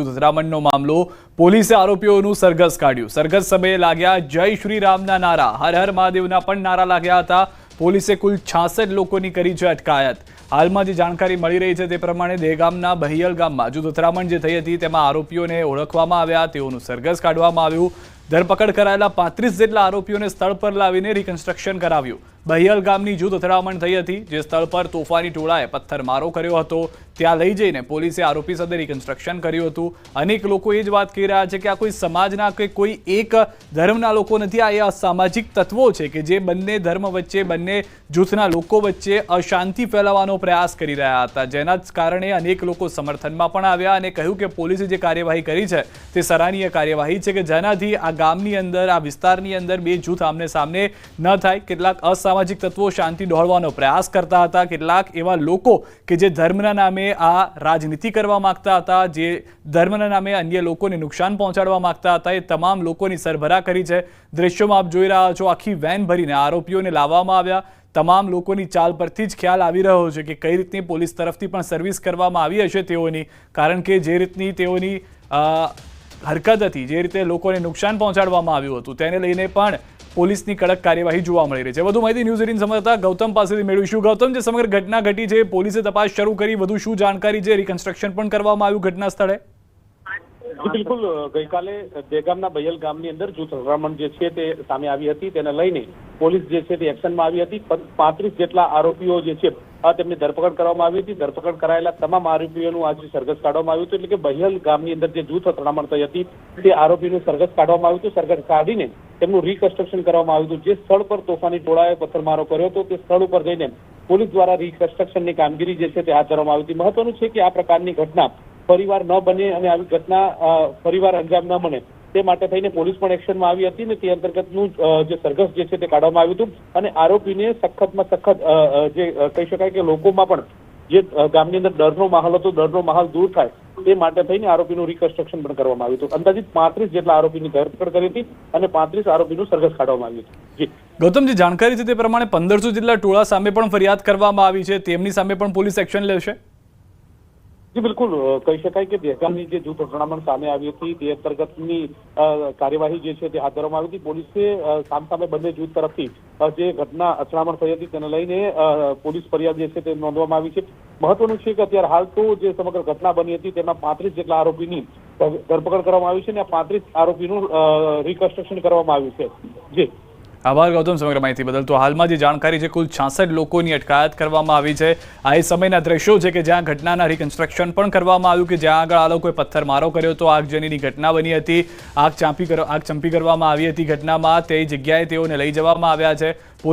અથડામણનો મામલો પોલીસે આરોપીઓનું સરઘસ કાઢ્યું। સરઘસ સમયે લાગ્યા જય શ્રી રામના નારા, હર હર મહાદેવના પણ નારા લાગ્યા હતા। પોલીસે કુલ 66 લોકોની કરી છે અટકાયત। હાલમાં જે જાણકારી મળી રહી છે તે પ્રમાણે દહેગામના બહિયલ ગામમાં જૂથ અથડામણ જે થઈ હતી તેમાં આરોપીઓને ઓળખવામાં આવ્યા, તેઓનું સરઘસ કાઢવામાં આવ્યું। ધરપકડ કરાયેલા 35 જેટલા આરોપીઓને સ્થળ પર લાવીને રિકન્સ્ટ્રક્શન કરાવ્યું। બહિયલ ગામની જૂથ અથડામણ થઈ હતી, જે સ્થળ પર તોફાની ટોળાએ પથ્થરમારો કર્યો હતો। ત્યાં લઈ જઈને પોલીસે આરોપી સાથે રિકન્સ્ટ્રક્શન કર્યું હતું। અનેક લોકો એ જ વાત કહી રહ્યા છે કે આ કોઈ સમાજના કે કોઈ એક ધર્મના લોકો નથી, આ અસામાજિક તત્વો છે કે જે બંને ધર્મ વચ્ચે, બંને જૂથના લોકો વચ્ચે અશાંતિ ફેલાવવાનો પ્રયાસ કરી રહ્યા હતા, જેના જ કારણે અનેક લોકો સમર્થનમાં પણ આવ્યા અને કહ્યું કે પોલીસે જે કાર્યવાહી કરી છે તે સરાહનીય કાર્યવાહી છે કે જેનાથી આ ગામની અંદર, આ વિસ્તારની અંદર બે જૂથ આમને સામને ન થાય। કેટલાક અસામાજિક તત્વો શાંતિ ડહોળવાનો પ્રયાસ કરતા હતા, કેટલાક એવા લોકો કે જે ધર્મના નામે આ રાજનીતિ કરવા માંગતા હતા, જે ધર્મના નામે અન્ય લોકોને નુકસાન પહોંચાડવા માંગતા હતા, એ તમામ લોકોની સરભરા કરી છે। દ્રશ્યોમાં આપ જોઈ રહ્યા છો, આખી વેન ભરીને આરોપીઓને લાવવામાં આવ્યા। તમામ લોકોની ચાલ પરથી જ ખ્યાલ આવી રહ્યો છે કે કઈ રીતની પોલીસ તરફથી પણ સર્વિસ કરવામાં આવી હશે તેઓની, કારણ કે જે રીતની તેઓની હરકત હતી, જે રીતે લોકોને નુકસાન પહોંચાડવામાં આવ્યું હતું, તેને લઈને પણ પોલીસની કડક કાર્યવાહી જોવા મળી રહી છે। વધુ માહિતી ન્યૂઝ 18 સંવાદદાતા ગૌતમ પાસેથી મેળવીશું। ગૌતમ, જે સમગ્ર ઘટના ઘટી છે, પોલીસે તપાસ શરૂ કરી, વધુ શું જાણકારી છે? રિકન્સ્ટ્રક્શન પણ કરવામાં આવ્યું ઘટના સ્થળે? બિલકુલ, ગઈકાલે દહેગામના બહિયલ ગામની અંદર જૂથ અથડામણ જે છે તે સામે આવી હતી, તેને લઈને પોલીસ જે છે તે એક્શનમાં આવી હતી। 35 જેટલા આરોપીઓ જે છે તેમની ધરપકડ કરવામાં આવી હતી। ધરપકડ કરાયેલા તમામ આરોપીઓનું આજે સરઘસ કાઢવામાં આવ્યું હતું, એટલે કે બહિયલ ગામની અંદર જે જૂથ અથડામણ થઈ હતી તે આરોપીનું સરઘસ કાઢવામાં આવ્યું હતું। સરઘસ કાઢીને તેમનું રિકન્સ્ટ્રક્શન કરવામાં આવ્યું હતું। જે સ્થળ પર તોફાની ટોળાએ પથ્થરમારો કર્યો હતો તે સ્થળ ઉપર જઈને પોલીસ દ્વારા રિકન્સ્ટ્રક્શનની કામગીરી જે છે તે હાથ ધરવામાં આવી હતી। મહત્વનું છે કે આ પ્રકારની ઘટના ફરીવાર ન બને અને આવી ઘટના ફરીવાર અંજામ ન બને તે માટે થઈને પોલીસ પણ એક્શનમાં આવી હતી ને તે અંતર્ગતનું જે સરઘસ જે છે તે કાઢવામાં આવ્યું હતું અને આરોપીને સખતમાં સખત જે કહી શકાય કે લોકોમાં પણ જે ગામની અંદર ડરનો માહોલ હતો, ડરનો માહોલ દૂર થાય તે માટે થઈને આરોપીનું રિકન્સ્ટ્રક્શન પણ કરવામાં આવ્યું હતું। અંદાજિત 35 જેટલા આરોપીની ધરપકડ કરી હતી અને 35 આરોપીનું સરઘસ કાઢવામાં આવ્યું હતું। જી ગૌતમ, જે જાણકારી છે તે પ્રમાણે 1500 જેટલા ટોળા સામે પણ ફરિયાદ કરવામાં આવી છે, તેમની સામે પણ પોલીસ એક્શન લેશે? જી બિલકુલ, કહી શકાય કે દહેગામની જે જૂથ અથડામણ સામે આવી હતી તે અંતર્ગતની કાર્યવાહી જે છે તે હાથ ધરવામાં આવી હતી। પોલીસે સામસામે બંને જૂથ તરફથી જે ઘટના અથડામણ થઈ હતી તેને લઈને પોલીસ ફરિયાદ જે છે તે નોંધવામાં આવી છે। મહત્વનું છે કે અત્યારે હાલ તો જે સમગ્ર ઘટના બની હતી તેમાં 35 જેટલા આરોપીની ધરપકડ કરવામાં આવી છે અને આ 35 આરોપીનું રિકન્સ્ટ્રક્શન કરવામાં આવ્યું છે। જી આભાર ગૌતમ સમગ્ર માહિતી બદલ। તો હાલમાં જે જાણકારી છે, કુલ 66 લોકોની અટકાયત કરવામાં આવી છે। આ એ સમયના દ્રશ્યો છે કે જ્યાં ઘટનાના રિકન્સ્ટ્રક્શન પણ કરવામાં આવ્યું, કે જ્યાં આગળ આ લોકોએ પથ્થરમારો કર્યો હતો, આગજનીની ઘટના બની હતી, આગ ચંપી કરવામાં આવી હતી ઘટનામાં, તે જગ્યાએ તેઓને લઈ જવામાં આવ્યા છે।